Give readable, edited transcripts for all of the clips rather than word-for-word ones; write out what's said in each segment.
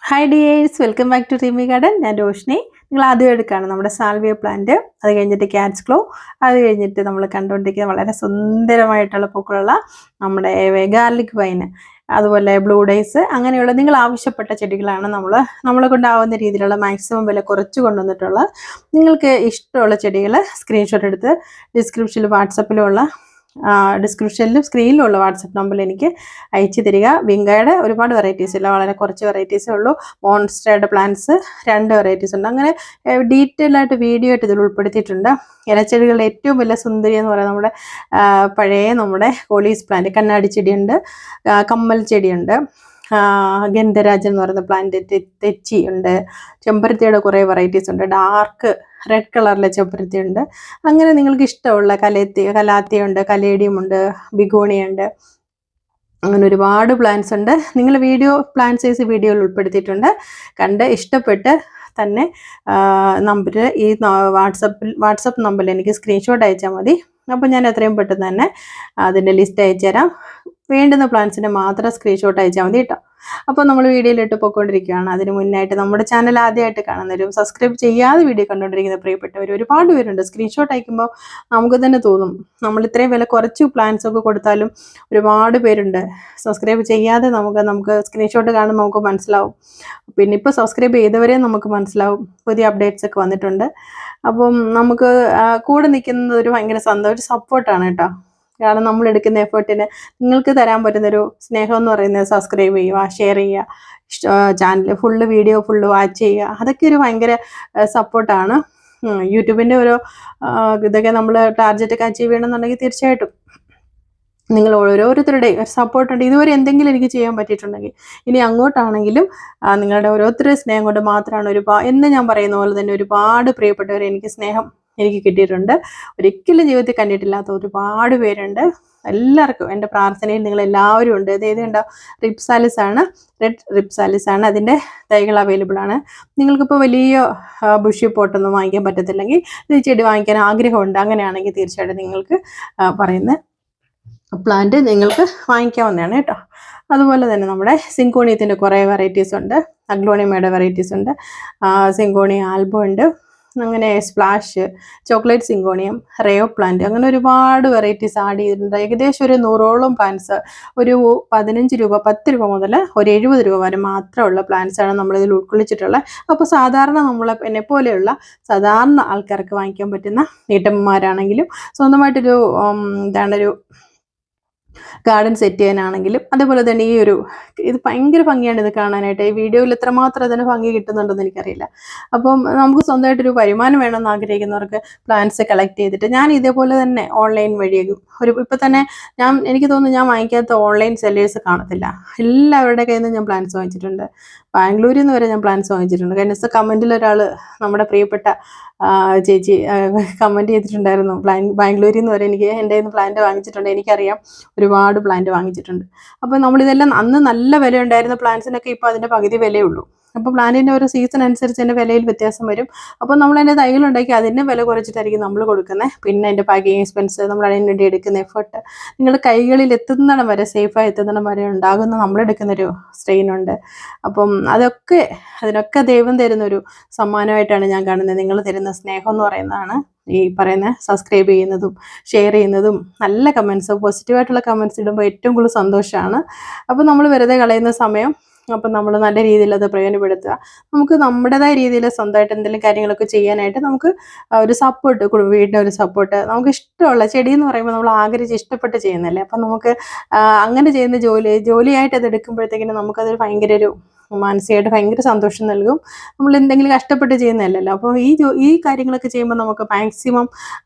Hi dears, welcome back to Reemi garden. ഞാൻ രോഷ്നി. നിങ്ങൾ ആദ്യം എടുക്കുകയാണ് നമ്മുടെ സാൽവിയ പ്ലാന്റ്, അത് കഴിഞ്ഞിട്ട് ക്യാറ്റ്സ് ക്ലോ, അത് കഴിഞ്ഞിട്ട് നമ്മൾ കണ്ടുകൊണ്ടിരിക്കുന്ന വളരെ സുന്ദരമായിട്ടുള്ള പൂക്കളുള്ള നമ്മുടെ ഗാർലിക് വൈന്, അതുപോലെ ബ്ലൂ ഡേയ്സ്, അങ്ങനെയുള്ള നിങ്ങൾ ആവശ്യപ്പെട്ട ചെടികളാണ് നമ്മളെ കൊണ്ടാവുന്ന രീതിയിലുള്ള മാക്സിമം വില കുറച്ച് കൊണ്ടുവന്നിട്ടുള്ള. നിങ്ങൾക്ക് ഇഷ്ടമുള്ള ചെടികൾ സ്ക്രീൻഷോട്ട് എടുത്ത് ഡിസ്ക്രിപ്ഷനിലും വാട്സപ്പിലുള്ള ഡിസ്ക്രിപ്ഷനിലും സ്ക്രീനിലുള്ള വാട്സപ്പ് നമ്പറിൽ എനിക്ക് അയച്ചു തരിക. വിങ്കയുടെ ഒരുപാട് വെറൈറ്റീസ് ഇല്ല, വളരെ കുറച്ച് വെറൈറ്റീസേ ഉള്ളൂ. മോൺസ്റ്റേർഡ് പ്ലാന്റ്സ് 2 വെറൈറ്റീസ് ഉണ്ട്. അങ്ങനെ ഡീറ്റെയിൽ ആയിട്ട് വീഡിയോ ആയിട്ട് ഇതിൽ ഉൾപ്പെടുത്തിയിട്ടുണ്ട്. ഇലച്ചെടികളുടെ ഏറ്റവും വലിയ സുന്ദരി എന്ന് പറയുന്നത് നമ്മുടെ കോളീസ് പ്ലാന്റ്, കണ്ണാടി ചെടിയുണ്ട്, കമ്മൽ ചെടിയുണ്ട്, ഗന്ധരാജൻ എന്ന് പറയുന്ന പ്ലാന്റ്, തെച്ചി ഉണ്ട്, ചെമ്പരത്തിയുടെ കുറേ വെറൈറ്റീസ് ഉണ്ട്, ഡാർക്ക് റെഡ് കളറിലെ ചെമ്പരത്തി ഉണ്ട്. അങ്ങനെ നിങ്ങൾക്ക് ഇഷ്ടമുള്ള കലാത്തിയുണ്ട്, കലേഡിയം ഉണ്ട്, ബിഗോണിയ ഉണ്ട്, അങ്ങനെ ഒരുപാട് പ്ലാന്റ്സ് ഉണ്ട്. നിങ്ങൾ പ്ലാന്റ് സൈസ് വീഡിയോയിൽ ഉൾപ്പെടുത്തിയിട്ടുണ്ട്. കണ്ട് ഇഷ്ടപ്പെട്ട് തന്നെ ഈ വാട്സപ്പ് നമ്പറിൽ എനിക്ക് സ്ക്രീൻഷോട്ട് അയച്ചാൽ മതി. അപ്പോൾ ഞാൻ എത്രയും പെട്ടെന്ന് തന്നെ അതിൻ്റെ ലിസ്റ്റ് അയച്ചു തരാം. വേണ്ടുന്ന പ്ലാന്റ്സിൻ്റെ മാത്രം സ്ക്രീൻഷോട്ട് അയച്ചാൽ മതി കേട്ടോ. അപ്പോൾ നമ്മൾ വീഡിയോയിലിട്ട് പോയിക്കൊണ്ടിരിക്കുകയാണ്. അതിന് മുന്നായിട്ട് നമ്മുടെ ചാനൽ ആദ്യമായിട്ട് കാണുന്നവരും സബ്സ്ക്രൈബ് ചെയ്യാതെ വീഡിയോ കണ്ടുകൊണ്ടിരിക്കുന്ന പ്രിയപ്പെട്ടവർ ഒരുപാട് പേരുണ്ട്. സ്ക്രീൻഷോട്ട് അയക്കുമ്പോൾ നമുക്ക് തന്നെ തോന്നും നമ്മൾ ഇത്രയും വില കുറച്ച് പ്ലാൻസ് ഒക്കെ കൊടുത്താലും ഒരുപാട് പേരുണ്ട് സബ്സ്ക്രൈബ് ചെയ്യാതെ. നമുക്ക് സ്ക്രീൻഷോട്ട് കാണുമ്പോൾ നമുക്ക് മനസ്സിലാവും. പിന്നെ ഇപ്പോൾ സബ്സ്ക്രൈബ് ചെയ്തവരെ നമുക്ക് മനസ്സിലാവും, പുതിയ അപ്ഡേറ്റ്സ് ഒക്കെ വന്നിട്ടുണ്ട്. അപ്പം നമുക്ക് കൂടെ നിൽക്കുന്നത് ഒരു ഭയങ്കര സന്തോഷം, സപ്പോർട്ടാണ് കേട്ടോ. കാരണം നമ്മൾ എടുക്കുന്ന എഫേർട്ടിന് നിങ്ങൾക്ക് തരാൻ പറ്റുന്നൊരു സ്നേഹം എന്ന് പറയുന്നത് സബ്സ്ക്രൈബ് ചെയ്യുക, ഷെയർ ചെയ്യുക, ചാനൽ വീഡിയോ ഫുള്ള് വാച്ച് ചെയ്യുക, അതൊക്കെ ഒരു ഭയങ്കര സപ്പോർട്ടാണ്. യൂട്യൂബിൻ്റെ ഓരോ ഇതൊക്കെ നമ്മൾ ടാർഗറ്റ് അച്ചീവ് ചെയ്യണമെന്നുണ്ടെങ്കിൽ തീർച്ചയായിട്ടും നിങ്ങൾ ഓരോരുത്തരുടെയും സപ്പോർട്ടുണ്ട്. ഇതുവരെ എന്തെങ്കിലും എനിക്ക് ചെയ്യാൻ പറ്റിയിട്ടുണ്ടെങ്കിൽ ഇനി അങ്ങോട്ടാണെങ്കിലും നിങ്ങളുടെ ഓരോരുത്തരുടെ സ്നേഹം കൊണ്ട് മാത്രമാണ് എന്ന് ഞാൻ പറയുന്ന പോലെ തന്നെ ഒരുപാട് പ്രിയപ്പെട്ടവർ എനിക്ക് കിട്ടിയിട്ടുണ്ട്. ഒരിക്കലും ജീവിതത്തിൽ കണ്ടിട്ടില്ലാത്ത ഒരുപാട് പേരുണ്ട്. എല്ലാവർക്കും എൻ്റെ പ്രാർത്ഥനയിൽ നിങ്ങൾ എല്ലാവരും ഉണ്ട്. ഇത് കണ്ടോ, റിപ്സാലിസ് ആണ്, റെഡ് റിപ്സാലിസ് ആണ്. അതിൻ്റെ തൈകൾ അവൈലബിൾ ആണ്. നിങ്ങൾക്കിപ്പോൾ വലിയ ബുഷി പോട്ടൊന്നും വാങ്ങിക്കാൻ പറ്റത്തില്ലെങ്കിൽ ഇത് ചെടി വാങ്ങിക്കാൻ ആഗ്രഹമുണ്ട്, അങ്ങനെയാണെങ്കിൽ തീർച്ചയായിട്ടും നിങ്ങൾക്ക് പറയുന്ന പ്ലാന്റ് നിങ്ങൾക്ക് വാങ്ങിക്കാവുന്നതാണ് കേട്ടോ. അതുപോലെ തന്നെ നമ്മുടെ സിങ്കോണിയത്തിൻ്റെ കുറേ വെറൈറ്റീസ് ഉണ്ട്, അഗ്ലോണിമയുടെ വെറൈറ്റീസ് ഉണ്ട്, സിങ്കോണിയ ആൽബോ ഉണ്ട്, അങ്ങനെ സ്പ്ലാഷ്, ചോക്ലേറ്റ് സിങ്കോണിയം, റേയോ പ്ലാന്റ്, അങ്ങനെ ഒരുപാട് വെറൈറ്റീസ് ആഡ് ചെയ്തിട്ടുണ്ട്. ഏകദേശം ഒരു 100ഓളം പ്ലാന്റ്സ്, ഒരു 15 രൂപ 10 രൂപ മുതൽ ഒരു 70 രൂപ വരെ മാത്രമുള്ള പ്ലാന്റ്സ് ആണ് നമ്മളിതിൽ ഉൾക്കൊള്ളിച്ചിട്ടുള്ളത്. അപ്പോൾ സാധാരണ എന്നെ പോലെയുള്ള സാധാരണ ആൾക്കാർക്ക് വാങ്ങിക്കാൻ പറ്റുന്ന വീട്ടമ്മമാരാണെങ്കിലും സ്വന്തമായിട്ടൊരു ഒരു ഗാർഡൻ സെറ്റ് ചെയ്യാനാണെങ്കിലും, അതുപോലെ തന്നെ ഇത് ഭയങ്കര ഭംഗിയാണ് ഇത് കാണാനായിട്ട്. ഈ വീഡിയോയിൽ എത്രമാത്രം അതിന് ഭംഗി കിട്ടുന്നുണ്ടെന്ന് എനിക്കറിയില്ല. അപ്പം നമുക്ക് സ്വന്തമായിട്ടൊരു വരുമാനം വേണമെന്ന് ആഗ്രഹിക്കുന്നവർക്ക് പ്ലാന്റ്സ് കളക്ട് ചെയ്തിട്ട് ഞാൻ ഇതേപോലെ തന്നെ ഓൺലൈൻ വഴിയാകും ഇപ്പം തന്നെ എനിക്ക് തോന്നുന്നു ഞാൻ വാങ്ങിക്കാത്ത ഓൺലൈൻ സെല്ലേഴ്സ് കാണത്തില്ല. എല്ലാവരുടെ കയ്യിൽ നിന്ന് ഞാൻ പ്ലാന്റ്സ് വാങ്ങിച്ചിട്ടുണ്ട്. ബാംഗ്ലൂരിൽ നിന്ന് വരെ ഞാൻ പ്ലാന്റ്സ് വാങ്ങിച്ചിട്ടുണ്ട്. കഴിഞ്ഞ ദിവസം കമൻറ്റിൽ ഒരാൾ, നമ്മുടെ പ്രിയപ്പെട്ട ചേച്ചി കമൻറ്റ് ചെയ്തിട്ടുണ്ടായിരുന്നു, ബാംഗ്ലൂരിൽ നിന്ന് വരെ എൻ്റെ കയ്യിൽ നിന്ന് പ്ലാന്റ് വാങ്ങിച്ചിട്ടുണ്ട്. എനിക്കറിയാം, ഒരുപാട് പ്ലാന്റ് വാങ്ങിച്ചിട്ടുണ്ട്. അപ്പോൾ നമ്മളിതെല്ലാം അന്ന് നല്ല വില ഉണ്ടായിരുന്ന പ്ലാന്റ്സിനൊക്കെ ഇപ്പോൾ അതിൻ്റെ പകുതി വിലയേ ഉള്ളൂ. അപ്പോൾ പ്ലാന്റിൻ്റെ ഓരോ സീസൺ അനുസരിച്ച് അതിൻ്റെ വിലയിൽ വ്യത്യാസം വരും. അപ്പോൾ നമ്മൾ അതിൻ്റെ തൈകളുണ്ടാക്കി അതിൻ്റെ വില കുറച്ചിട്ടായിരിക്കും നമ്മൾ കൊടുക്കുന്നത്. പിന്നെ അതിൻ്റെ പാക്കിങ് എക്സ്പെൻസ്, നമ്മൾ അതിന് വേണ്ടി എടുക്കുന്ന എഫേർട്ട്, നിങ്ങളുടെ കൈകളിൽ എത്തുന്നിടം വരെ, സേഫായി എത്തുന്നിടം വരെ ഉണ്ടാകുന്ന നമ്മളെടുക്കുന്നൊരു സ്ട്രെയിനുണ്ട്. അപ്പം അതിനൊക്കെ ദൈവം തരുന്നൊരു സമ്മാനമായിട്ടാണ് ഞാൻ കാണുന്നത്. നിങ്ങൾ തരുന്ന സ്നേഹം എന്ന് പറയുന്നതാണ് ഈ പറയുന്ന സബ്സ്ക്രൈബ് ചെയ്യുന്നതും ഷെയർ ചെയ്യുന്നതും, നല്ല കമൻസ്, പോസിറ്റീവായിട്ടുള്ള കമൻസ് ഇടുമ്പോൾ ഏറ്റവും കൂടുതൽ സന്തോഷമാണ്. അപ്പോൾ നമ്മൾ വെറുതെ കളയുന്ന സമയം അപ്പം നമ്മൾ നല്ല രീതിയിൽ അത് പ്രയോജനപ്പെടുത്തുക. നമുക്ക് നമ്മുടേതായ രീതിയിൽ സ്വന്തമായിട്ട് എന്തെങ്കിലും കാര്യങ്ങളൊക്കെ ചെയ്യാനായിട്ട് നമുക്ക് ഒരു സപ്പോർട്ട്, വീടിൻ്റെ ഒരു സപ്പോർട്ട്, നമുക്ക് ഇഷ്ടമുള്ള ചെടി എന്ന് പറയുമ്പോൾ നമ്മൾ ആഗ്രഹിച്ച് ഇഷ്ടപ്പെട്ട് ചെയ്യുന്നല്ലേ. അപ്പം നമുക്ക് അങ്ങനെ ചെയ്യുന്ന ജോലിയായിട്ട് അത് എടുക്കുമ്പോഴത്തേക്കിനും നമുക്കത് ഭയങ്കര മാനസികമായിട്ട് ഭയങ്കര സന്തോഷം നൽകും. നമ്മൾ എന്തെങ്കിലും കഷ്ടപ്പെട്ട് ചെയ്യുന്നതല്ലല്ലോ. അപ്പോൾ ഈ കാര്യങ്ങളൊക്കെ ചെയ്യുമ്പോൾ നമുക്ക് മാക്സിമം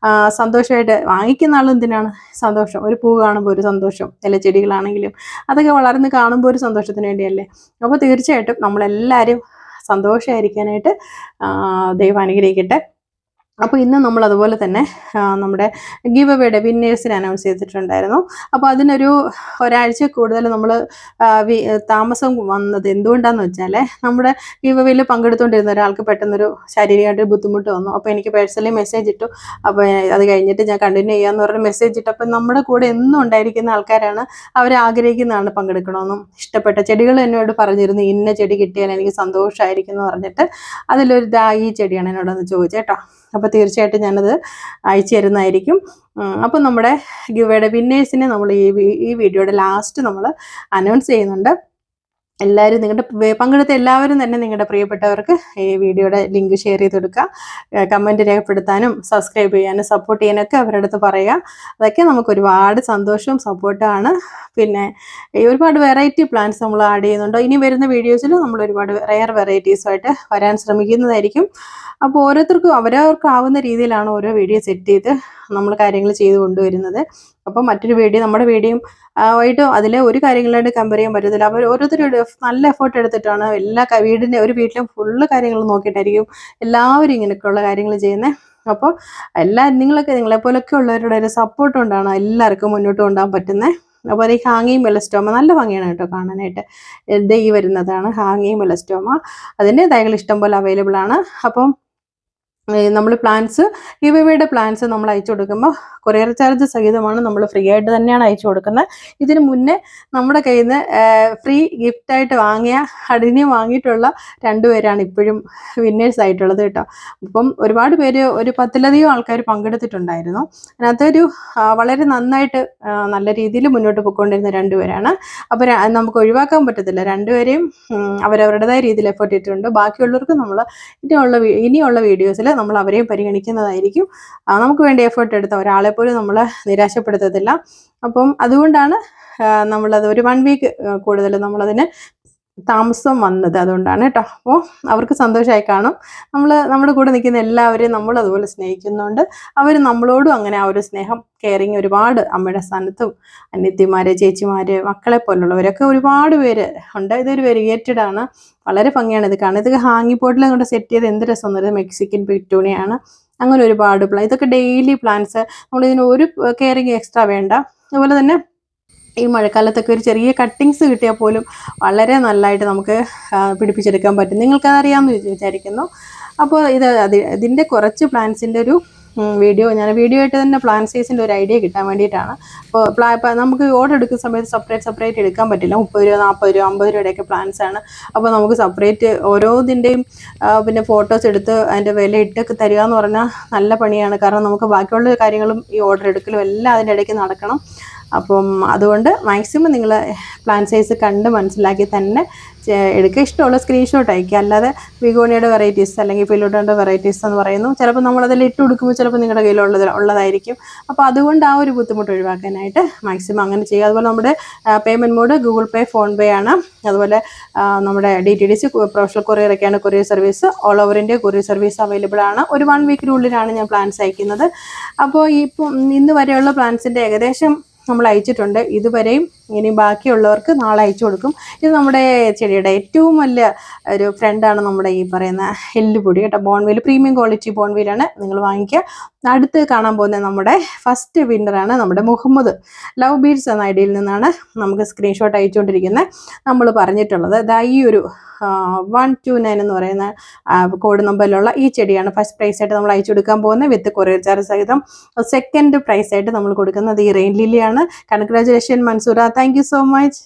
സന്തോഷമായിട്ട്, വാങ്ങിക്കുന്ന ആളും എന്തിനാണ് സന്തോഷം, ഒരു പൂ കാണുമ്പോൾ ഒരു സന്തോഷം, ചെടികളാണെങ്കിലും അതൊക്കെ വളർന്ന് കാണുമ്പോൾ ഒരു സന്തോഷത്തിന് വേണ്ടിയല്ലേ. അപ്പോൾ തീർച്ചയായിട്ടും നമ്മളെല്ലാവരും സന്തോഷമായിരിക്കാനായിട്ട് ദൈവം അനുഗ്രഹിക്കട്ടെ. അപ്പോൾ ഇന്ന് നമ്മൾ അതുപോലെ തന്നെ നമ്മുടെ ഗിവ് അവേയുടെ വിന്നേഴ്സിനെ അനൗൺസ് ചെയ്തിട്ടുണ്ടായിരുന്നു. അപ്പോൾ അതിനൊരു ഒരാഴ്ച കൂടുതൽ നമ്മൾ താമസം വന്നത് എന്തുകൊണ്ടാണെന്ന് വെച്ചാൽ നമ്മുടെ ഗിവ് അവേയിൽ പങ്കെടുത്തുകൊണ്ടിരുന്ന ഒരാൾക്ക് പെട്ടെന്നൊരു ശാരീരികമായിട്ട് ബുദ്ധിമുട്ട് വന്നു. അപ്പോൾ എനിക്ക് പേഴ്സണലി മെസ്സേജ് ഇട്ടു. അപ്പോൾ അത് കഴിഞ്ഞിട്ട് ഞാൻ കണ്ടിന്യൂ ചെയ്യാമെന്ന് പറഞ്ഞ് മെസ്സേജ് ഇട്ടു. അപ്പം നമ്മുടെ കൂടെ എന്നും ഉണ്ടായിരിക്കുന്ന ആൾക്കാരാണ്, അവർ ആഗ്രഹിക്കുന്നതാണ് പങ്കെടുക്കണമെന്നും ഇഷ്ടപ്പെട്ട ചെടികൾ എന്നോട് പറഞ്ഞിരുന്നു ഇന്ന ചെടി കിട്ടിയാൽ എനിക്ക് സന്തോഷമായിരിക്കും എന്ന് പറഞ്ഞിട്ട് അതിലൊരു ഈ ചെടിയാണ് എന്നോടൊന്ന് ചോദിച്ചേട്ടോ. അപ്പോൾ തീർച്ചയായിട്ടും ഞാനത് അയച്ചു തരുന്നതായിരിക്കും. അപ്പം നമ്മുടെ ഗിവയുടെ വിന്നേഴ്സിനെ നമ്മൾ ഈ വീഡിയോയുടെ ലാസ്റ്റ് നമ്മൾ അനൗൺസ് ചെയ്യുന്നുണ്ട്. എല്ലാവരും പങ്കെടുത്ത എല്ലാവരും തന്നെ നിങ്ങളുടെ പ്രിയപ്പെട്ടവർക്ക് ഈ വീഡിയോയുടെ ലിങ്ക് ഷെയർ ചെയ്ത് കൊടുക്കുക. കമൻറ്റ് രേഖപ്പെടുത്താനും സബ്സ്ക്രൈബ് ചെയ്യാനും സപ്പോർട്ട് ചെയ്യാനൊക്കെ അവരുടെ അടുത്ത് പറയുക. അതൊക്കെ നമുക്ക് ഒരുപാട് സന്തോഷവും സപ്പോർട്ടുമാണ്. പിന്നെ ഒരുപാട് വെറൈറ്റി പ്ലാന്റ്സ് നമ്മൾ ആഡ് ചെയ്യുന്നുണ്ട്. ഇനി വരുന്ന വീഡിയോസിൽ നമ്മൾ ഒരുപാട് റെയർ വെറൈറ്റീസുമായിട്ട് വരാൻ ശ്രമിക്കുന്നതായിരിക്കും. അപ്പോൾ ഓരോരുത്തർക്കും അവരവർക്കാവുന്ന രീതിയിലാണ് ഓരോ വീഡിയോ സെറ്റ് ചെയ്ത് നമ്മൾ കാര്യങ്ങൾ ചെയ്ത് കൊണ്ടുവരുന്നത്. അപ്പോൾ മറ്റൊരു വീഡിയോ നമ്മുടെ വീഡിയോയും ആയിട്ട് അതിലെ ഒരു കാര്യങ്ങളായിട്ട് കമ്പയർ ചെയ്യാൻ പറ്റത്തില്ല. അവർ ഓരോരുത്തരും നല്ല എഫേർട്ട് എടുത്തിട്ടാണ് എല്ലാ ഒരു വീട്ടിലും ഫുള്ള് കാര്യങ്ങൾ നോക്കിയിട്ടായിരിക്കും എല്ലാവരും ഇങ്ങനെയൊക്കെയുള്ള കാര്യങ്ങൾ ചെയ്യുന്നത്. അപ്പോൾ നിങ്ങളെപ്പോലൊക്കെ ഉള്ളവരുടെ ഒരു സപ്പോർട്ട് കൊണ്ടാണ് എല്ലാവർക്കും മുന്നോട്ട് കൊണ്ടുപോകാൻ പറ്റുന്നത്. അപ്പോൾ ഈ ഹാങ്ങിങ് മെലസ്റ്റോമ നല്ല ഭംഗിയാണ് കേട്ടോ കാണാനായിട്ട്. ഈ വരുന്നതാണ് ഹാങ്ങിങ് മെലസ്റ്റോമ. അതിൻ്റെ തൈകൾ ഇഷ്ടം പോലെ അവൈലബിൾ ആണ്. അപ്പം നമ്മൾ പ്ലാന്റ്സ് ഗിവവേയുടെ പ്ലാന്റ്സ് നമ്മൾ അയച്ചു കൊടുക്കുമ്പോൾ കൊറിയർ ചാർജ് സഹിതമാണ് നമ്മൾ ഫ്രീ ആയിട്ട് തന്നെയാണ് അയച്ചു കൊടുക്കുന്നത്. ഇതിന് മുന്നേ നമ്മുടെ കയ്യിൽ നിന്ന് ഫ്രീ ഗിഫ്റ്റായിട്ട് അടിഞ്ഞ് വാങ്ങിയിട്ടുള്ള 2 പേരാണ് ഇപ്പോഴും വിന്നേഴ്സ് ആയിട്ടുള്ളത് കേട്ടോ. അപ്പം ഒരുപാട് പേര്, ഒരു 10ലധികം ആൾക്കാർ പങ്കെടുത്തിട്ടുണ്ടായിരുന്നു. അതിനകത്തൊരു വളരെ നന്നായിട്ട് നല്ല രീതിയിൽ മുന്നോട്ട് പോയിക്കൊണ്ടിരുന്ന 2 പേരാണ്. അപ്പോൾ നമുക്ക് ഒഴിവാക്കാൻ പറ്റത്തില്ല. 2 പേരെയും അവരവരുടേതായ രീതിയിൽ എഫേർട്ട് ഇട്ടിട്ടുണ്ട്. ബാക്കിയുള്ളവർക്ക് നമ്മൾ ഇനിയുള്ള വീഡിയോസിൽ നമ്മൾ അവരെയും പരിഗണിക്കുന്നതായിരിക്കും. നമുക്ക് വേണ്ടി എഫേർട്ട് എടുത്ത ഒരാളെ പോലും നമ്മൾ നിരാശപ്പെടുത്തത്തില്ല. അപ്പം അതുകൊണ്ടാണ് നമ്മളത് ഒരു 1 വീക്ക് കൂടുതൽ നമ്മളതിന് താമസം വന്നത്. അതുകൊണ്ടാണ് കേട്ടോ. അപ്പോൾ അവർക്ക് സന്തോഷമായി കാണും. നമ്മുടെ കൂടെ നിൽക്കുന്ന എല്ലാവരെയും നമ്മൾ അതുപോലെ സ്നേഹിക്കുന്നുണ്ട്. അവർ നമ്മളോടും അങ്ങനെ ആ ഒരു സ്നേഹം, കെയറിങ് ഒരുപാട് അമ്മയുടെ സ്ഥാനത്തും അനിയത്തിമാര്, ചേച്ചിമാര്, മക്കളെ പോലുള്ളവരൊക്കെ ഒരുപാട് പേര് ഉണ്ട്. ഇതൊരു വെരിഗേറ്റഡ് ആണ്. വളരെ ഭംഗിയാണ് ഇത് കാണാൻ. ഇതൊക്കെ ഹാങ്ങി പോട്ടിൽ അങ്ങോട്ട് സെറ്റ് ചെയ്ത് എന്ത് രസം എന്നൊരു മെക്സിക്കൻ പിറ്റൂണിയാണ്. അങ്ങനെ ഒരുപാട് ഇതൊക്കെ ഡെയിലി പ്ലാന്റ്സ്. നമ്മളിതിന് ഒരു കെയറിങ് എക്സ്ട്രാ വേണ്ട. അതുപോലെ തന്നെ ഈ മഴക്കാലത്തൊക്കെ ഒരു ചെറിയ കട്ടിങ്സ് കിട്ടിയാൽ പോലും വളരെ നല്ലതായിട്ട് നമുക്ക് പിടിപ്പിച്ചെടുക്കാൻ പറ്റും. നിങ്ങൾക്കതറിയാമെന്ന് വിചാരിക്കുന്നു. അപ്പോൾ ഇതിൻ്റെ കുറച്ച് പ്ലാന്റ്സിൻ്റെ ഒരു വീഡിയോ ആയിട്ട് തന്നെ പ്ലാൻ സൈസിൻ്റെ ഒരു ഐഡിയ കിട്ടാൻ വേണ്ടിയിട്ടാണ്. അപ്പോൾ നമുക്ക് ഓർഡർ എടുക്കുന്ന സമയത്ത് സെപ്പറേറ്റ് എടുക്കാൻ പറ്റില്ല. 30 രൂപ, 40 രൂപ, 50 രൂപയുടെയൊക്കെ പ്ലാൻസ് ആണ്. അപ്പോൾ നമുക്ക് സെപ്പറേറ്റ് ഓരോതിൻ്റെയും പിന്നെ ഫോട്ടോസ് എടുത്ത് അതിൻ്റെ വില ഇട്ടൊക്കെ തരിക എന്ന് പറഞ്ഞാൽ നല്ല പണിയാണ്. കാരണം നമുക്ക് ബാക്കിയുള്ള കാര്യങ്ങളും ഈ ഓർഡർ എടുക്കലും എല്ലാം അതിൻ്റെ ഇടയ്ക്ക് നടക്കണം. അപ്പം അതുകൊണ്ട് മാക്സിമം നിങ്ങൾ പ്ലാൻ സൈസ് കണ്ട് മനസ്സിലാക്കി തന്നെ എടുക്കുക. ഇഷ്ടമുള്ള സ്ക്രീൻഷോട്ട് അയക്കുക. അല്ലാതെ വിഗോണിയുടെ വെറൈറ്റീസ് അല്ലെങ്കിൽ ഫിലോഡോൻ്റെ വെറൈറ്റീസ് എന്ന് പറയുന്നു. ചിലപ്പോൾ നമ്മളതിൽ ഇട്ട് കൊടുക്കുമ്പോൾ ചിലപ്പോൾ നിങ്ങളുടെ കയ്യിലുള്ളതായിരിക്കും. അപ്പോൾ അതുകൊണ്ട് ആ ഒരു ബുദ്ധിമുട്ട് ഒഴിവാക്കാനായിട്ട് മാക്സിമം അങ്ങനെ ചെയ്യുക. അതുപോലെ നമ്മുടെ payment mode Google Pay, PhonePe ആണ്. അതുപോലെ നമ്മുടെ DTDC പ്രൊഫഷണൽ കൊറിയറൊക്കെയാണ് courier service. All over India courier service available ആണ്. ഒരു 1 വീക്കിനുള്ളിലാണ് ഞാൻ പ്ലാൻസ് അയക്കുന്നത്. അപ്പോൾ ഇന്ന് വരെയുള്ള പ്ലാൻസിൻ്റെ ഏകദേശം നമ്മൾ അയച്ചിട്ടുണ്ട്. ഇതുവരെയും ഇനി ബാക്കിയുള്ളവർക്ക് നാളെ അയച്ചു കൊടുക്കും. ഇത് നമ്മുടെ ചെടിയുടെ ഏറ്റവും വലിയ ഒരു ഫ്രണ്ടാണ് നമ്മുടെ ഈ പറയുന്ന എല്ലുപൊടി കേട്ടോ. ബോൺവീൽ പ്രീമിയം ക്വാളിറ്റി ബോൺവീലാണ് നിങ്ങൾ വാങ്ങിക്കുക. അടുത്ത് കാണാൻ പോകുന്ന നമ്മുടെ ഫസ്റ്റ് വിന്നറാണ് നമ്മുടെ മുഹമ്മദ് ലവ് ബീഡ്സ് എന്ന ഐഡിയിൽ നിന്നാണ് നമുക്ക് സ്ക്രീൻഷോട്ട് അയച്ചുകൊണ്ടിരിക്കുന്നത്. നമ്മൾ പറഞ്ഞിട്ടുള്ളത് ഈ ഒരു 129 എന്ന് പറയുന്ന കോഡ് നമ്പറിലുള്ള ഈ ചെടിയാണ് ഫസ്റ്റ് പ്രൈസ് ആയിട്ട് നമ്മൾ അയച്ചു കൊടുക്കാൻ പോകുന്നത്, വിത്ത് കൊറിയർ ചാർജ് സഹിതം. സെക്കൻഡ് പ്രൈസ് ആയിട്ട് നമ്മൾ കൊടുക്കുന്നത് ഈ റെയിൻ ലില്ലിയാണ്. Congratulation Mansoora, thank you so much.